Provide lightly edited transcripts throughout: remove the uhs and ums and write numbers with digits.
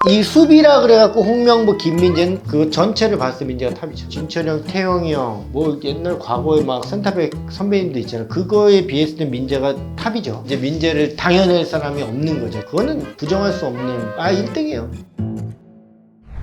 이 수비라 그래갖고 홍명보, 김민재는 그 전체를 봤을 때 민재가 탑이죠. 진철형, 태영이 형, 뭐 옛날 과거에 막 센터백 선배님도 있잖아요. 그거에 비했을 때 민재가 탑이죠. 이제 민재를 당연할 사람이 없는 거죠. 그거는 부정할 수 없는 1등이에요.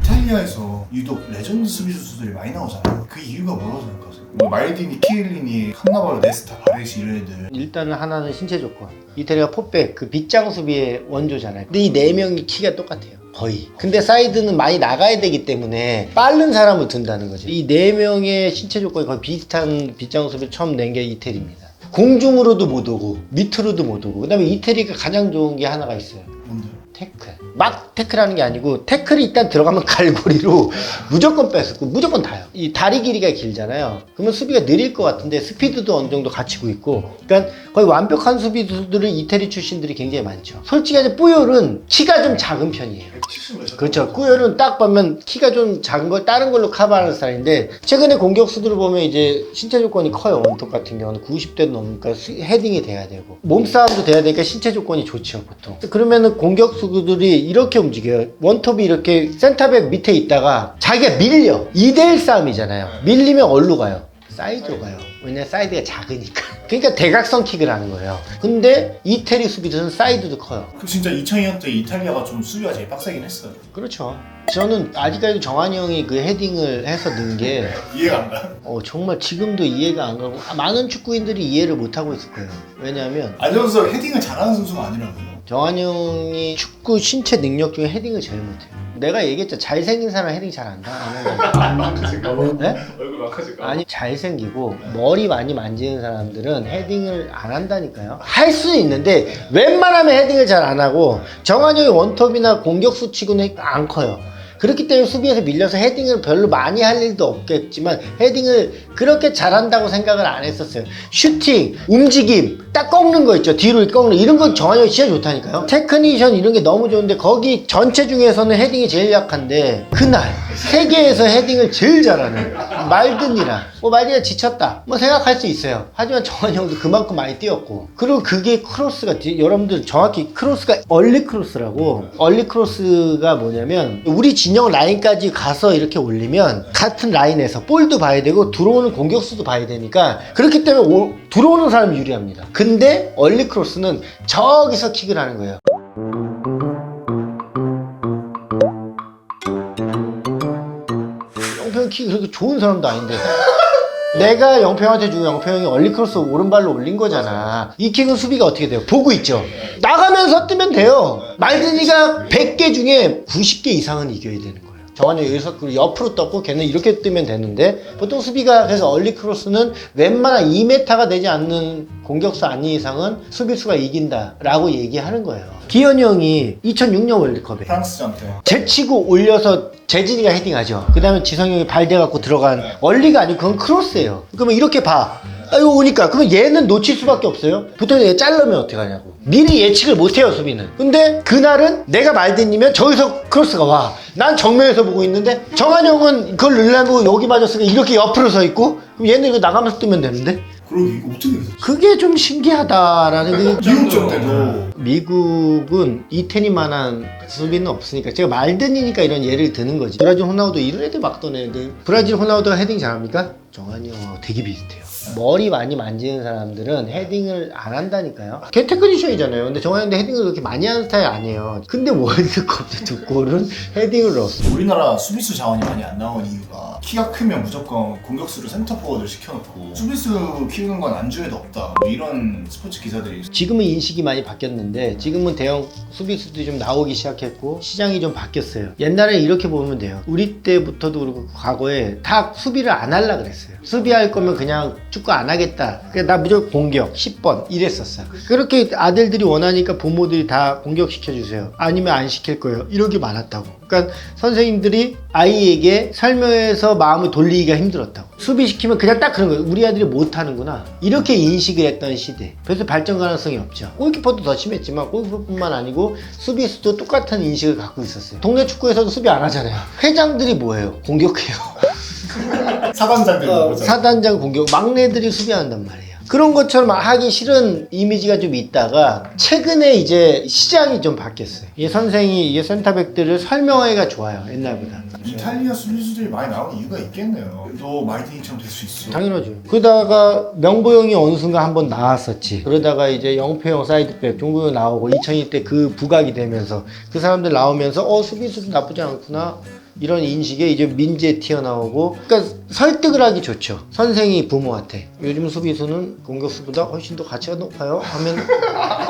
이탈리아에서 유독 레전드 수비수들이 많이 나오잖아요. 그 이유가 뭐라고 생각하세요? 뭐 말디니, 키엘리니, 칸나바로, 네스타, 바레시 이런 애들. 일단은 하나는 신체 조건. 이태리가 포백, 그 빗장 수비의 원조잖아요. 근데 이 네 명이 키가 똑같아요. 거의. 근데 사이드는 많이 나가야 되기 때문에 빠른 사람을 둔다는 거죠. 이 네 명의 신체 조건이 거의 비슷한 빗장 수비를 처음 낸 게 이태리입니다. 공중으로도 못 오고 밑으로도 못 오고. 그다음에 이태리가 가장 좋은 게 하나가 있어요. 뭔데요? 태클. 막 태클하는 게 아니고 태클이 일단 들어가면 갈고리로 무조건 뺏고 무조건 다요. 이 다리 길이가 길잖아요. 그러면 수비가 느릴 것 같은데 스피드도 어느 정도 갖추고 있고, 그러니까 거의 완벽한 수비수들은 이태리 출신들이 굉장히 많죠. 솔직히 뿌열은 키가 좀 작은 편이에요. 70몇. 그렇죠. 꾸열은 딱 보면 키가 좀 작은 걸 다른 걸로 커버하는 스타일인데, 최근에 공격수들을 보면 이제 신체 조건이 커요. 원톱 같은 경우는 90대 넘으니까 헤딩이 돼야 되고 몸싸움도 돼야 되니까 신체 조건이 좋죠 보통. 그러면은 공격수들이 이렇게 움직여요. 원톱이 이렇게 센터백 밑에 있다가 자기가 밀려. 2대1 싸움이잖아요. 밀리면 어디로 가요? 사이드로 가요. 왜냐면 사이드가 작으니까. 그러니까 대각선 킥을 하는 거예요. 근데 이태리 수비들은 사이드도 커요. 그 진짜 2002년 때 이탈리아가 좀 수비가 제일 빡세긴 했어요. 그렇죠. 저는 아직까지도 정한이 형이 그 헤딩을 해서 넣은 게 이해가 안 가요? 정말 지금도 이해가 안 가고 많은 축구인들이 이해를 못 하고 있을 거예요. 왜냐하면 안정수 헤딩을 잘하는 선수가 아니라고요. 정한이 형이 축구 신체 능력 중에 헤딩을 제일 못해요. 내가 얘기했죠. 잘생긴 사람 헤딩 잘 안 당하는 막하실까봐? 네? 얼굴 막하실까봐? 아니 잘생기고 머리 많이 만지는 사람들은 헤딩을 안 한다니까요. 할 수는 있는데 웬만하면 헤딩을 잘 안 하고, 정한이 형이 원톱이나 공격수 치고는 안 커요. 그렇기 때문에 수비에서 밀려서 헤딩을 별로 많이 할 일도 없겠지만 헤딩을 그렇게 잘한다고 생각을 안 했었어요. 슈팅, 움직임, 딱 꺾는 거 있죠. 뒤로 꺾는 이런 건 정한이 형이 진짜 좋다니까요. 테크니션 이런 게 너무 좋은데 거기 전체 중에서는 헤딩이 제일 약한데, 그날 세계에서 헤딩을 제일 잘하는 말든이랑 말든이가 지쳤다 뭐 생각할 수 있어요. 하지만 정한이 형도 그만큼 많이 뛰었고, 그리고 그게 크로스가 여러분들 정확히 크로스가 얼리 크로스라고. 얼리 크로스가 뭐냐면 우리 진영 라인까지 가서 이렇게 올리면 같은 라인에서 볼도 봐야 되고 들어오는 공격수도 봐야 되니까, 그렇기 때문에 들어오는 사람이 유리합니다. 근데 얼리 크로스는 저기서 킥을 하는 거예요. 영평 킥 그렇게 좋은 사람도 아닌데 내가 영평한테 주고 영평이 얼리크로스 오른발로 올린 거잖아. 이 킥은 수비가 어떻게 돼요? 보고 있죠. 나가면서 뜨면 돼요. 말든이가 100개 중에 90개 이상은 이겨야 되는 거예요. 정한이 여기서 옆으로 떴고 걔는 이렇게 뜨면 되는데, 보통 수비가 그래서 얼리크로스는 웬만한 2m가 되지 않는 공격수 아닌 이상은 수비수가 이긴다라고 얘기하는 거예요. 기현이 형이 2006년 월드컵에 프랑스전 때. 제치고 올려서 재진이가 헤딩하죠. 그 다음에 지성이 형이 발 대갖고 들어간 얼리가 아니고 그건 크로스예요. 그러면 이렇게 봐. 이거 오니까 그러면 얘는 놓칠 수밖에 없어요. 보통 얘 자르면 어떡하냐고. 미리 예측을 못해요 수비는. 근데 그날은 내가 말든이면 저기서 크로스가 와. 난 정면에서 보고 있는데 정한이 형은 그걸 넣으려고 여기 맞았으니까 이렇게 옆으로 서 있고, 그럼 얘는 이거 나가면서 뜨면 되는데. 그러게 이거 어떻게 됐어? 그게 좀 신기하다라는 게. 미국전 때도 미국은 이태리만한 수비는 없으니까 제가 말든이니까 이런 예를 드는 거지. 브라질 호나우도 이런 애들 막 떠는 애들. 브라질 호나우도가 헤딩 잘합니까? 정한이 형하고 되게 비슷해요. 머리 많이 만지는 사람들은 헤딩을 안 한다니까요. 걔 테크니션이잖아요. 근데 정한이 헤딩을 그렇게 많이 하는 스타일 아니에요. 근데 월드컵 때 두 골은 헤딩을 넣었어. 우리나라 수비수 자원이 많이 안 나온 이유가 키가 크면 무조건 공격수를 센터포워드를 시켜놓고 수비수 키우는 건 안주에도 없다 뭐 이런 스포츠 기사들이 있어요. 지금은 인식이 많이 바뀌었는데 지금은 대형 수비수들이 좀 나오기 시작했고 시장이 좀 바뀌었어요. 옛날에 이렇게 보면 돼요. 우리 때부터도 그렇고 과거에 다 수비를 안 하려고 그랬어요. 수비할 거면 그냥 축구 안 하겠다. 그냥 나 무조건 공격 10번 이랬었어. 그렇게 아들들이 원하니까 부모들이 다 공격시켜주세요. 아니면 안 시킬 거예요. 이런 게 많았다고. 그러니까 선생님들이 아이에게 설명해서 마음을 돌리기가 힘들었다고. 수비시키면 그냥 딱 그런 거예요. 우리 아들이 못하는구나. 이렇게 인식을 했던 시대. 그래서 발전 가능성이 없죠. 골키퍼도 더 심했지만 골키퍼뿐만 아니고 수비수도 똑같은 인식을 갖고 있었어요. 동네 축구에서도 수비 안 하잖아요. 회장들이 뭐예요? 공격해요. 사단장들 사단장 공격, 막내들이 수비한단 말이에요. 그런 것처럼 하기 싫은 이미지가 좀 있다가 최근에 이제 시장이 좀 바뀌었어요. 이 선생이 이 센터백들을 설명하기가 좋아요, 옛날보다. 이탈리아 수비수들이 많이 나오는 이유가 있겠네요. 너 마이딩처럼 될 수 있어. 당연하죠. 그러다가 명보형이 어느 순간 한번 나왔었지. 그러다가 이제 영표형 사이드백, 종구형 나오고 2002 때 그 부각이 되면서 그 사람들 나오면서 수비수도 나쁘지 않구나. 이런 인식에 이제 민재 튀어나오고, 그러니까 설득을 하기 좋죠. 선생이 부모한테 요즘 수비수는 공격수보다 훨씬 더 가치가 높아요 하면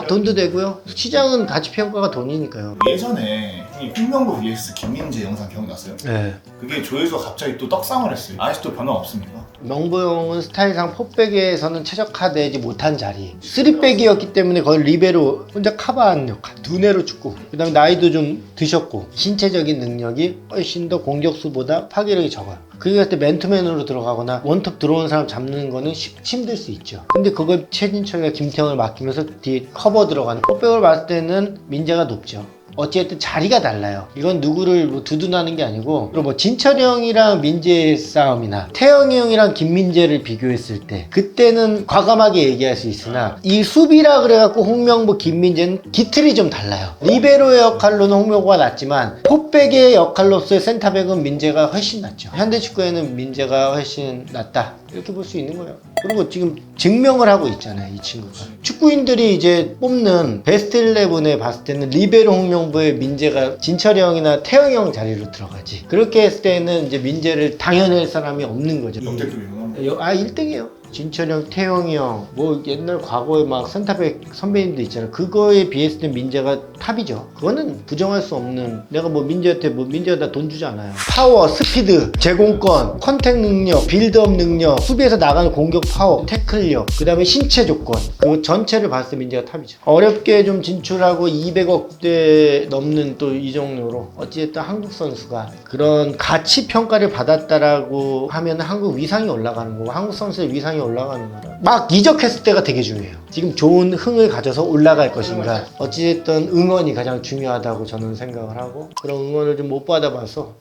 돈도 되고요. 시장은 가치 평가가 돈이니까요. 예전에 홍명보 vs 김민재 영상 기억나세요? 네. 그게 조회수가 갑자기 또 떡상을 했어요. 아직도 변화 없습니까? 명보형은 스타일상 포백에서는 최적화되지 못한 자리 3백이었기 때문에 거의 리베로 혼자 커버하는 역할, 두뇌로 축구, 그 다음에 나이도 좀 드셨고 신체적인 능력이 훨씬 더 공격수보다 파괴력이 적어요. 그럴 때 맨투맨으로 들어가거나 원톱 들어오는 사람 잡는 거는 힘들 수 있죠. 근데 그걸 최진철이가 김태형을 맡기면서 뒤에 커버 들어가는 포백을 봤을 때는 민재가 높죠. 어쨌든 자리가 달라요. 이건 누구를 뭐 두둔하는 게 아니고, 그리고 뭐 진철이 형이랑 민재의 싸움이나 태영이 형이랑 김민재를 비교했을 때 그때는 과감하게 얘기할 수 있으나, 이 수비라 그래갖고 홍명보 김민재는 기틀이 좀 달라요. 리베로의 역할로는 홍명보가 낫지만 포백의 역할로서의 센터백은 민재가 훨씬 낫죠. 현대축구에는 민재가 훨씬 낫다, 이렇게 볼 수 있는 거예요. 그리고 지금 증명을 하고 있잖아요, 이 친구가. 축구인들이 이제 뽑는 베스트 11에 봤을 때는 리베로 홍명보의 민재가 진철이 형이나 태영이 형 자리로 들어가지. 그렇게 했을 때는 이제 민재를 당연할 사람이 없는 거죠. 역대급이구나. 1등이에요. 진철이 형, 태영이 형, 뭐 옛날 과거에 막 센터백 선배님도 있잖아요. 그거에 비했을 때 민재가 탑이죠. 그거는 부정할 수 없는, 내가 뭐 민재한테 민재가 나 돈 주지 않아요. 파워, 스피드, 제공권, 컨택 능력, 빌드업 능력, 수비에서 나가는 공격 파워, 태클력, 그 다음에 신체 조건, 그 전체를 봤을 때 민재가 탑이죠. 어렵게 좀 진출하고 200억대 넘는 또 이정도로 어찌됐든 한국 선수가 그런 가치 평가를 받았다라고 하면 한국 위상이 올라가는 거고, 한국 선수의 위상이 올라가는 거라. 막 이적했을 때가 되게 중요해요. 지금 좋은 흥을 가져서 올라갈 것인가. 어찌됐든 응원이 가장 중요하다고 저는 생각을 하고, 그런 응원을 좀 못 받아봐서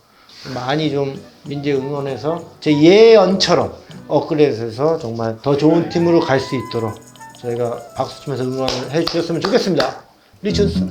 많이 좀 민재 응원해서 제 예언처럼 업그레이드해서 정말 더 좋은 팀으로 갈 수 있도록 저희가 박수 치면서 응원을 해주셨으면 좋겠습니다. 리춘스.